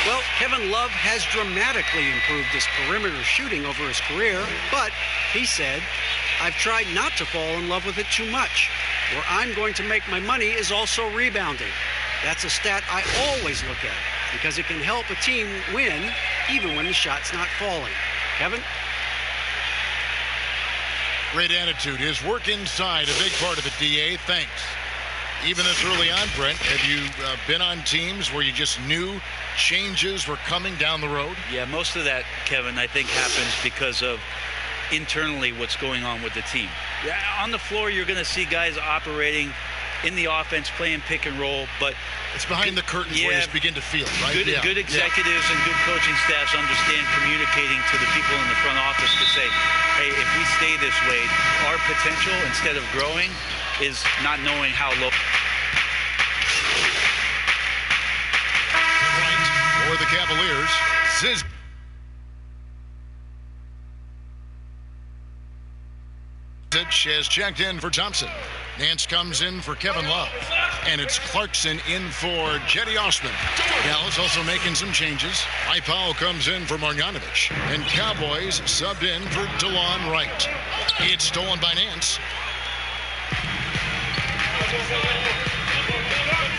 Well, Kevin Love has dramatically improved his perimeter shooting over his career, but he said, "I've tried not to fall in love with it too much. Where I'm going to make my money is also rebounding. That's a stat I always look at because it can help a team win even when the shot's not falling." Kevin? Great attitude. His work inside, a big part of it, DA. Thanks. Even this early on, Brent, have you been on teams where you just knew changes were coming down the road? Yeah, most of that, Kevin, I think happens because of internally what's going on with the team. Yeah, on the floor, you're going to see guys operating in the offense, playing pick and roll, but it's behind the curtains where you begin to feel it, right? Good executives and good coaching staffs understand communicating to the people in the front office to say, hey, if we stay this way, our potential, instead of growing, is not knowing how low. Right for the Cavaliers, Zizic has checked in for Thompson. Nance comes in for Kevin Love. And it's Clarkson in for Jetty Osman. Dallas also making some changes. Powell comes in for Marjanovic. And Cowboys subbed in for DeLon Wright. It's stolen by Nance.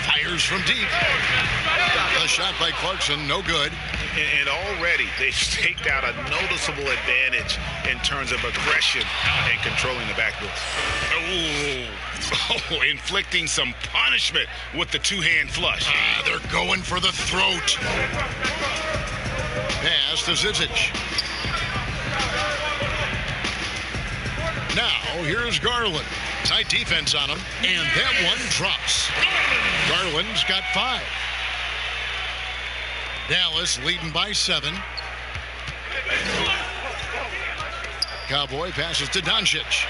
Fires from deep. A shot by Clarkson, no good. And already they've staked out a noticeable advantage in terms of aggression and controlling the backboard. Oh, inflicting some punishment with the two-hand flush. They're going for the throat. Pass to Zizic. Now, here's Garland. Tight defense on him, and that one drops. Garland's got 5. Dallas leading by 7. Cowboy passes to Doncic.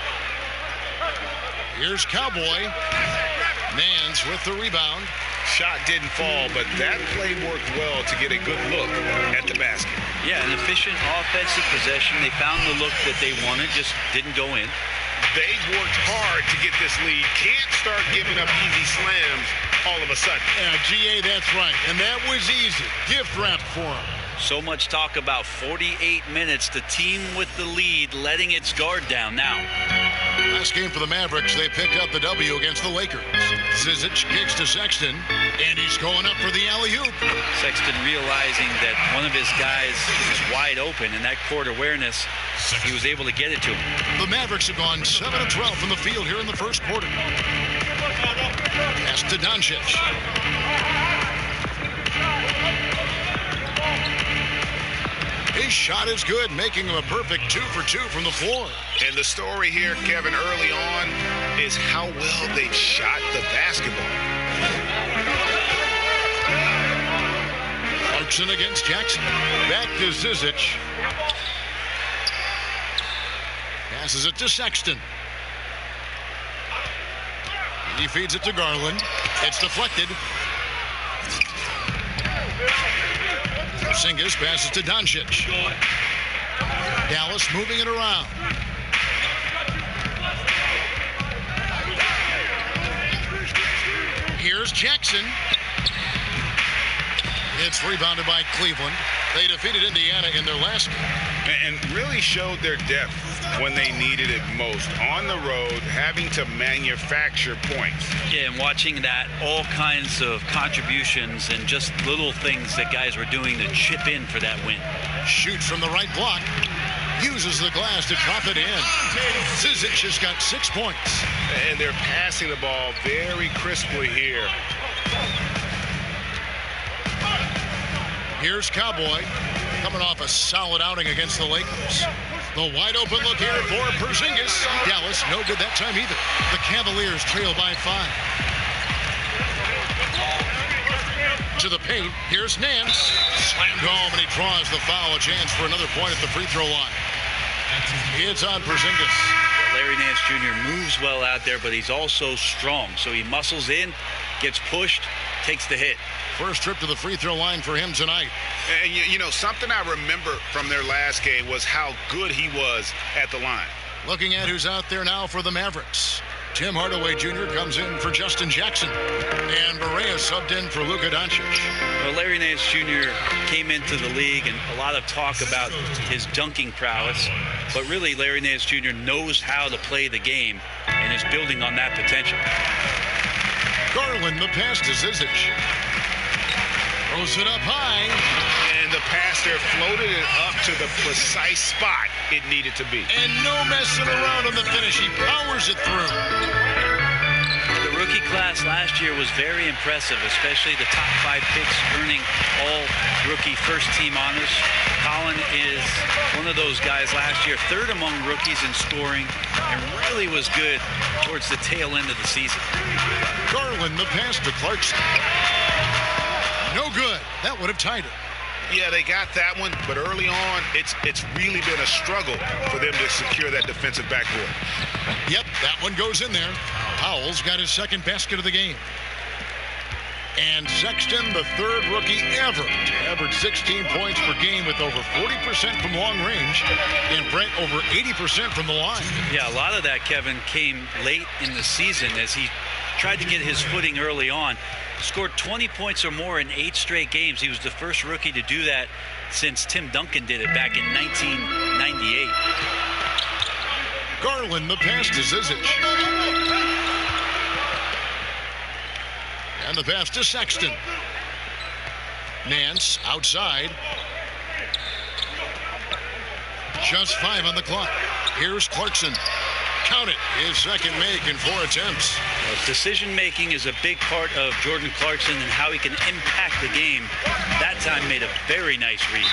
Here's Cowboy. Nance with the rebound. Shot didn't fall, but that play worked well to get a good look at the basket. Yeah, an efficient offensive possession. They found the look that they wanted, just didn't go in. They worked hard to get this lead. Can't start giving up easy slams all of a sudden. Yeah, GA, that's right. And that was easy. Gift wrap for him. So much talk about 48 minutes. The team with the lead letting its guard down now. Last game for the Mavericks, they picked up the W against the Lakers. Zizic kicks to Sexton, and he's going up for the alley-oop. Sexton realizing that one of his guys is wide open, and that court awareness, he was able to get it to him. The Mavericks have gone 7 of 12 from the field here in the first quarter. Pass to Doncic. His shot is good, making him a perfect 2 for 2 from the floor. And the story here, Kevin, early on is how well they shot the basketball. Clarkson against Jackson. Back to Zizic. Passes it to Sexton. He feeds it to Garland. It's deflected. Porzingis passes to Doncic. Dallas moving it around. Here's Jackson. It's rebounded by Cleveland. They defeated Indiana in their last game. And really showed their depth when they needed it most. On the road, having to manufacture points. Yeah, and watching that, all kinds of contributions and just little things that guys were doing to chip in for that win. Shoots from the right block. Uses the glass to drop it in. Zizic has got 6 points. And they're passing the ball very crisply here. Here's Cowboy, coming off a solid outing against the Lakers. The wide open look here for Porzingis. Dallas, no good that time either. The Cavaliers trail by 5. To the paint, here's Nance. Slammed home, and he draws the foul. A chance for another point at the free throw line. It's on Porzingis. Larry Nance Jr. moves well out there, but he's also strong. So he muscles in, gets pushed, takes the hit. First trip to the free throw line for him tonight. And you know, something I remember from their last game was how good he was at the line. Looking at who's out there now for the Mavericks. Tim Hardaway Jr. comes in for Justin Jackson. And Berea subbed in for Luka Doncic. Well, Larry Nance Jr. came into the league, and a lot of talk about his dunking prowess. But really, Larry Nance Jr. knows how to play the game and is building on that potential. Garland, the pass to Zizic. Throws it up high. And the pass there floated it up to the precise spot it needed to be. And no messing around on the finish. He powers it through. The rookie class last year was very impressive, especially the top 5 picks earning all rookie first-team honors. Colin is one of those guys last year, 3rd among rookies in scoring, and really was good towards the tail end of the season. Garland, the pass to Clarkson. No good. That would have tied it. Yeah, they got that one, but early on, it's really been a struggle for them to secure that defensive backboard. Yep, that one goes in there. Powell's got his 2nd basket of the game. And Sexton, the 3rd rookie ever to average 16 points per game with over 40% from long range, and Brent over 80% from the line. Yeah, a lot of that, Kevin, came late in the season as he tried to get his footing early on. Scored 20 points or more in 8 straight games. He was the first rookie to do that since Tim Duncan did it back in 1998. Garland, the pass to Zizic. And the pass to Sexton. Nance outside. Just 5 on the clock. Here's Clarkson. Count it. His 2nd make in 4 attempts. Well, decision-making is a big part of Jordan Clarkson and how he can impact the game. That time made a very nice read.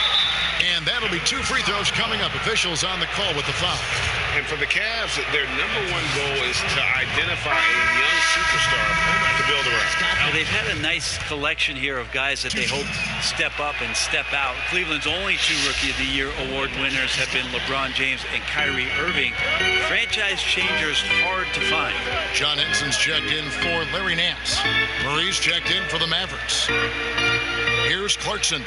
And that'll be 2 free throws coming up. Officials on the call with the foul. And for the Cavs, their #1 goal is to identify a young superstar to build around. Well, they've had a nice collection here of guys that they hope step up and step out. Cleveland's only 2 Rookie of the Year award winners have been LeBron James and Kyrie Irving. Franchise changers hard to find. John Henson's checked in for Larry Nance. Murray's checked in for the Mavericks. Here's Clarkson.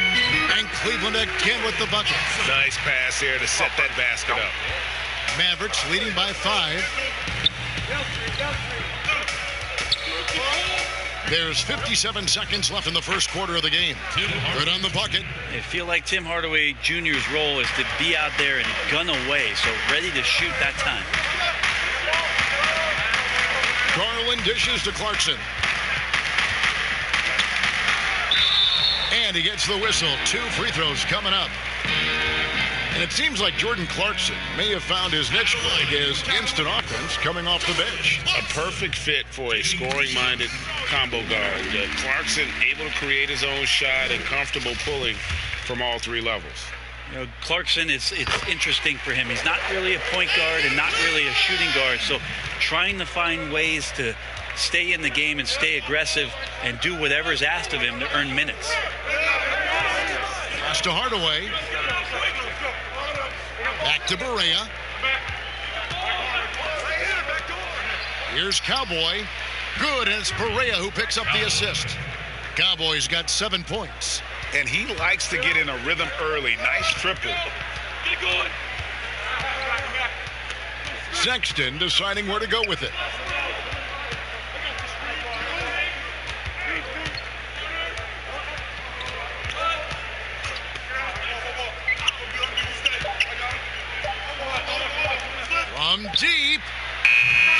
And Cleveland again with the bucket. Nice pass there to set that basket up. Mavericks leading by 5. There's 57 seconds left in the first quarter of the game. Good on the bucket. I feel like Tim Hardaway Jr.'s role is to be out there and gun away, so ready to shoot that time. Garland dishes to Clarkson. And he gets the whistle. 2 free throws coming up. And it seems like Jordan Clarkson may have found his niche like his instant offense coming off the bench. A perfect fit for a scoring-minded combo guard. Clarkson able to create his own shot and comfortable pulling from all 3 levels. You know, Clarkson, it's interesting for him. He's not really a point guard and not really a shooting guard, so trying to find ways to stay in the game and stay aggressive and do whatever is asked of him to earn minutes. Pass to Hardaway. Back to Berea. Here's Cowboy. Good, and it's Berea who picks up the assist. Cowboy's got 7 points. And he likes to get in a rhythm early. Nice triple. Sexton deciding where to go with it. From deep.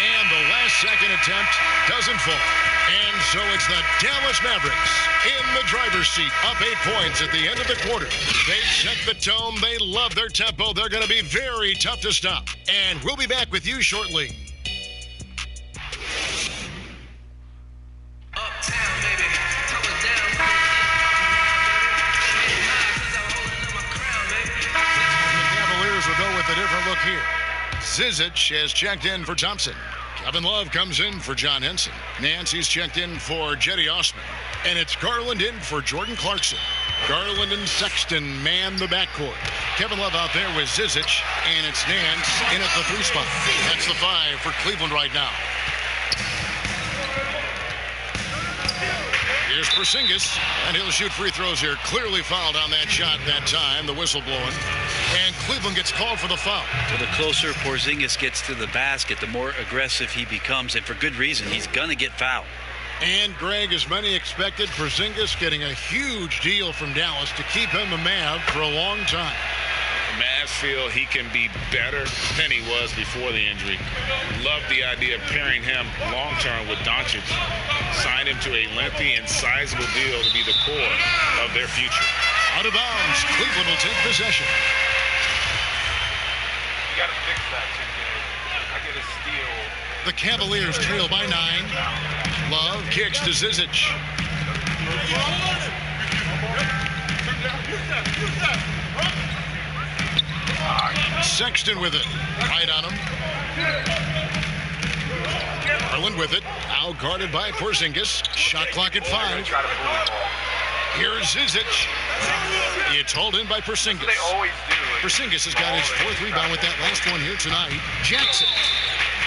And the last-second attempt doesn't fall. And so it's the Dallas Mavericks in the driver's seat, up 8 points at the end of the quarter. They set the tone. They love their tempo. They're going to be very tough to stop. And we'll be back with you shortly. Uptown, baby. Towers down. The Cavaliers will go with a different look here. Zizic has checked in for Thompson. Kevin Love comes in for John Henson. Nancy's checked in for Jetty Osman. And it's Garland in for Jordan Clarkson. Garland and Sexton man the backcourt. Kevin Love out there with Zizic. And it's Nance in at the 3 spot. That's the 5 for Cleveland right now. Here's Here's Porzingis, and he'll shoot free throws here. Clearly fouled on that shot that time. The whistle blowing. And Cleveland gets called for the foul. Well, the closer Porzingis gets to the basket, the more aggressive he becomes, and for good reason. He's going to get fouled. And, Greg, as many expected, Porzingis getting a huge deal from Dallas to keep him a Mav for a long time. Mavs feel he can be better than he was before the injury. Love the idea of pairing him long-term with Doncic. Sign him to a lengthy and sizable deal to be the core of their future. Out of bounds. Cleveland will take possession. You got to fix that, too, Dave. I get a steal. The Cavaliers trail by 9. Love kicks to Zizic. Sexton with it. Right on him. Garland with it. Out guarded by Porzingis. Shot clock at 5. Here's Zizic. It's hauled in by Porzingis. They always do. Porzingis has got his 4th rebound with that last one here tonight. Jackson.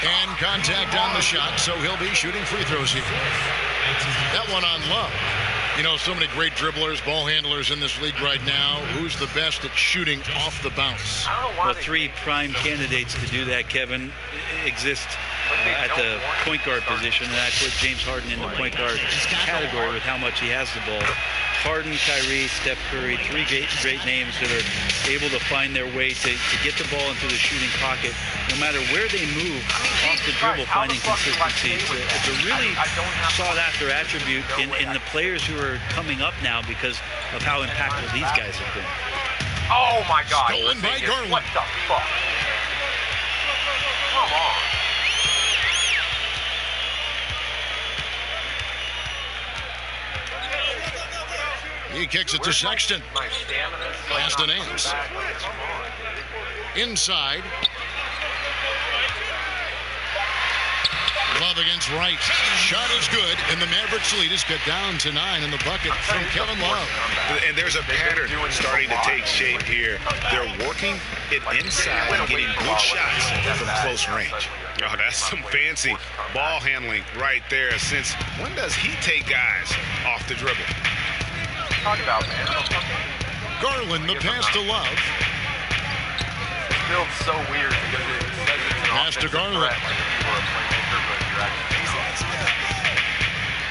And contact on the shot, so he'll be shooting free throws here. That one on Love. You know, so many great dribblers, ball handlers in this league right now. Who's the best at shooting off the bounce? Well, 3 prime candidates to do that, Kevin, exist at the point guard position, and I put James Harden in the point guard category with how much he has the ball. Harden, Kyrie, Steph Curry, 3 great names that are able to find their way to get the ball into the shooting pocket. No matter where they move off the dribble, finding consistency. It's a really sought-after attribute in the players who are coming up now because of how impactful these guys have been. Oh, my God. Stolen by Garland. What the fuck? Come on. He kicks it to Sexton. Pass to Nance. Inside. Love against Wright. Shot is good, and the Mavericks lead is cut down to 9 in the bucket from Kevin Love. And there's a pattern starting to take shape here. They're working it inside and getting good shots from close range. Oh, that's some fancy ball handling right there. Since when does he take guys off the dribble? Talk about, man. Garland, the pass to Love. It feels so weird because it says it's an Pass to Garland. threat, like if you were a playmaker, but you're actually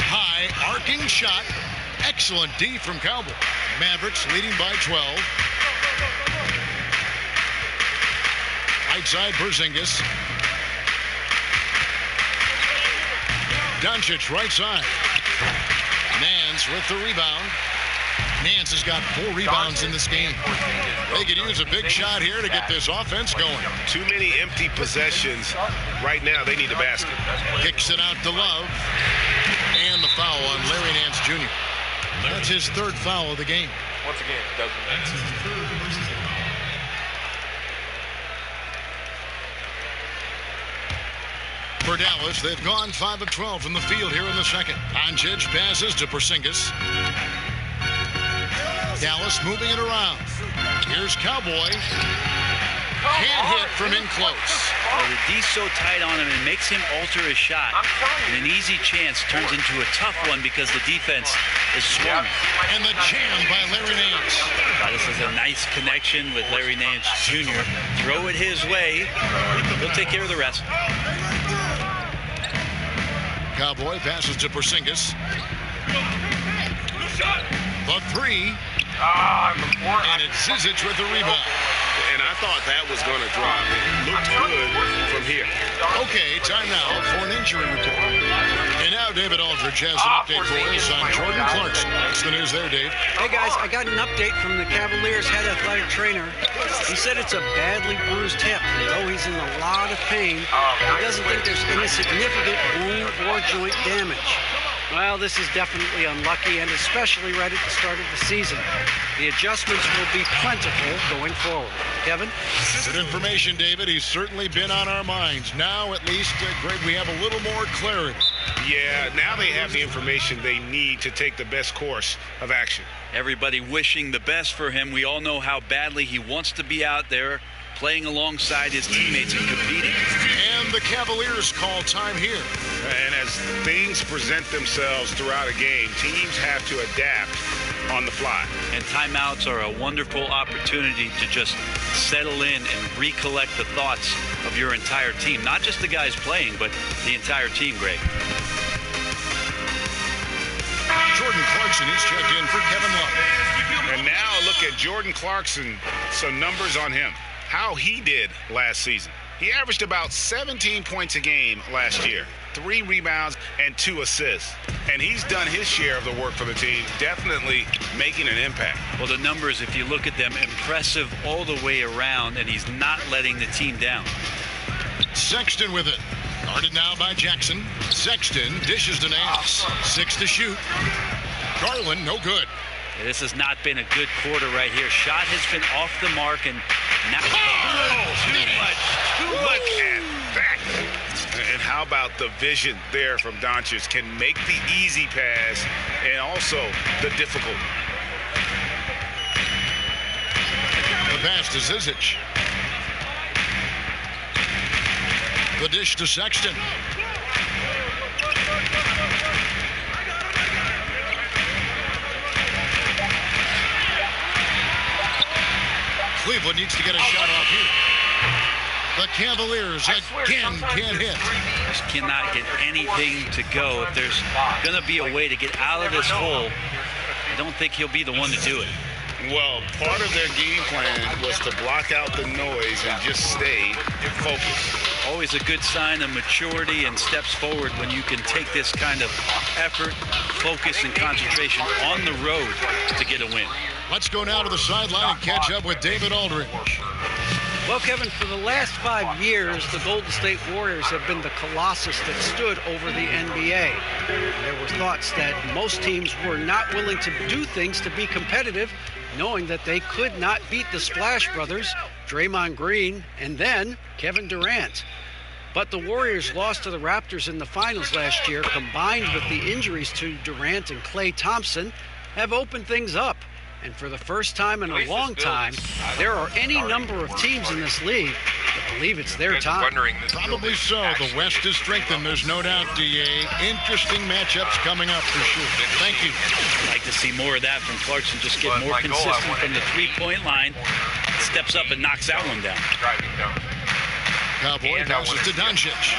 High arcing shot. Excellent D from Cowboy. Mavericks leading by 12. Right side Porzingis. Doncic right side. Nance with the rebound. Nance has got 4 rebounds in this game. They could use a big shot here to get this offense going. Too many empty possessions. Right now, they need a basket. Kicks it out to Love. And the foul on Larry Nance Jr. That's his 3rd foul of the game. once again, it doesn't matter. For Dallas, they've gone 5 of 12 from the field here in the second. Doncic passes to Porzingis. Dallas moving it around. Here's Cowboy. Can't hit from in close. Well, the D's so tight on him, it makes him alter his shot. And an easy chance turns into a tough one because the defense is swarming. And the jam by Larry Nance. This is a nice connection with Larry Nance Jr. Throw it his way. He'll take care of the rest. Cowboy passes to Porzingis. The 3. And it's Zizic with the rebound. And I thought that was going to drop. It looked good from here. Okay, time now for an injury report. And now David Aldridge has an update for us on Jordan Clarkson. What's the news there, Dave? Hey, guys, I got an update from the Cavaliers' head athletic trainer. He said it's a badly bruised hip. Though he's in a lot of pain, he doesn't think there's any significant bone or joint damage. Well, this is definitely unlucky, and especially right at the start of the season. The adjustments will be plentiful going forward. Kevin? Good information, David. He's certainly been on our minds. Now, at least, Greg, we have a little more clarity. Yeah, now they have the information they need to take the best course of action. Everybody wishing the best for him. We all know how badly he wants to be out there playing alongside his teammates and competing. And and the Cavaliers call time here. And as things present themselves throughout a game, teams have to adapt on the fly. And timeouts are a wonderful opportunity to just settle in and recollect the thoughts of your entire team. Not just the guys playing, but the entire team, Greg. Jordan Clarkson is checked in for Kevin Love. And now look at Jordan Clarkson, some numbers on him. How he did last season. He averaged about 17 points a game last year, 3 rebounds and 2 assists. And he's done his share of the work for the team, definitely making an impact. Well, the numbers, if you look at them, impressive all the way around, and he's not letting the team down. Sexton with it. Guarded now by Jackson. Sexton dishes to Nance. 6 to shoot. Garland, no good. This has not been a good quarter right here. Shot has been off the mark, and now Too much. Look at that. And how about the vision there from Doncic? Can make the easy pass and also the difficult. The pass to Zizic. The dish to Sexton. Cleveland needs to get a shot off here. The Cavaliers again can't hit. just cannot get anything to go. If there's going to be a way to get out of this hole, I don't think he'll be the one to do it. Well, part of their game plan was to block out the noise and just stay focused. Always a good sign of maturity and steps forward when you can take this kind of effort, focus, and concentration on the road to get a win. Let's go now to the sideline and catch up with David Aldridge. Well, Kevin, for the last 5 years, the Golden State Warriors have been the colossus that stood over the NBA. There were thoughts that most teams were not willing to do things to be competitive, knowing that they could not beat the Splash Brothers, Draymond Green, and then Kevin Durant. But the Warriors lost to the Raptors in the finals last year, combined with the injuries to Durant and Klay Thompson, have opened things up. And for the first time in a long time, there are any number of teams in this league that believe it's their time. Probably so. The West is strengthened, there's no doubt, DA. Interesting matchups coming up for sure. Thank you. I'd like to see more of that from Clarkson. Just get more consistent from the three-point line. Steps up and knocks that one down. Cowboy passes to Doncic.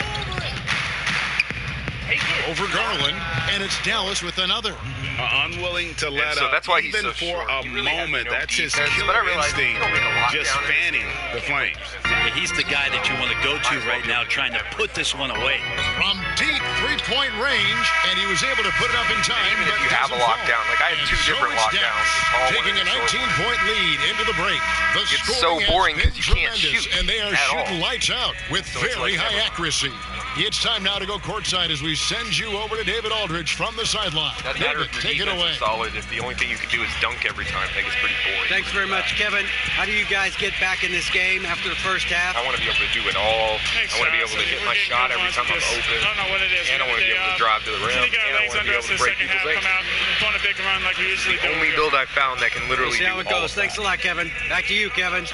Over Garland, and it's Dallas with another. Unwilling to let up, that's why he's even so for short. a He really moment. has no That's his defense, but killer I realize instinct, you don't make a lot just down there. fanning the flames. Yeah, he's the guy that you want to go to right now, trying to put this one away. From deep three-point range, and he was able to put it up in time. Even if but you have a doesn't lockdown, fall. like I had And 2 different it's lockdowns. Dallas, Tall one taking a and a short one. 19-point lead into the break. The It's scoring so has boring been 'cause you can't tremendous, shoot and they are at shooting all. lights out with So it's very like high never. accuracy. It's time now to go courtside as we send you over to David Aldridge from the sideline. Doesn't matter David, if your take it defense away. is solid. If the only thing you can do is dunk every time, I think it's pretty boring. Thanks very much, Kevin. How do you guys get back in this game after the first half? I want to be able to do it all. I want to be able to hit my shot every time I'm open. I don't know what it is. And I want to be able to drive to the rim. We got And I legs want to under be us able in to the break second half, people's come legs. out, go on a big run like we usually do. The only build I've found that can We'll literally see how do it all goes. of that. Thanks a lot, Kevin. Back to you, Kevin.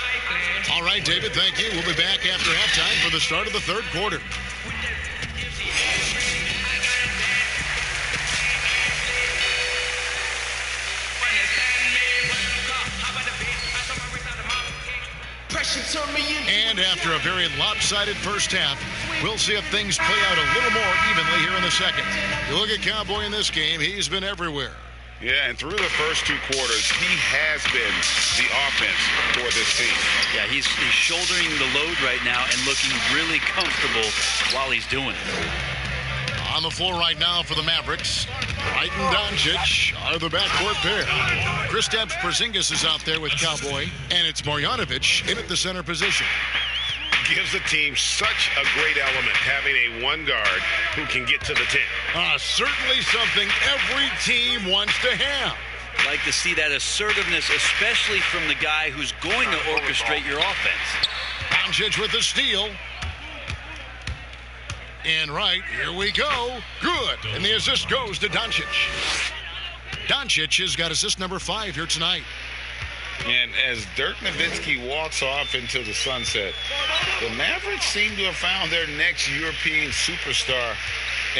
All right, David, thank you. We'll be back after halftime for the start of the third quarter. And after a very lopsided first half, we'll see if things play out a little more evenly here in the second. You look at Cowboy in this game, he's been everywhere. Yeah, and through the first 2 quarters, he has been the offense for this team. Yeah, he's shouldering the load right now and looking really comfortable while he's doing it. On the floor right now for the Mavericks, Wright and Doncic are the backcourt pair. Kristaps Porzingis is out there with Cowboy, and it's Marjanovic in at the center position. Gives the team such a great element, having a 1 guard who can get to the 10. Certainly something every team wants to have. Like to see that assertiveness, especially from the guy who's going to orchestrate your offense. Doncic with the steal. And right, here we go. Good. And the assist goes to Doncic. Doncic has got assist number 5 here tonight. And as Dirk Nowitzki walks off into the sunset, the Mavericks seem to have found their next European superstar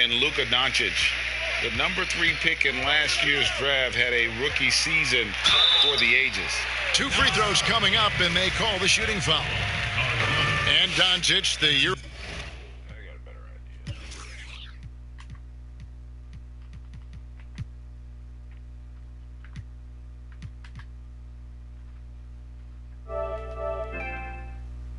in Luka Doncic. The number 3 pick in last year's draft had a rookie season for the ages. 2 free throws coming up, and they call the shooting foul. And Doncic, the year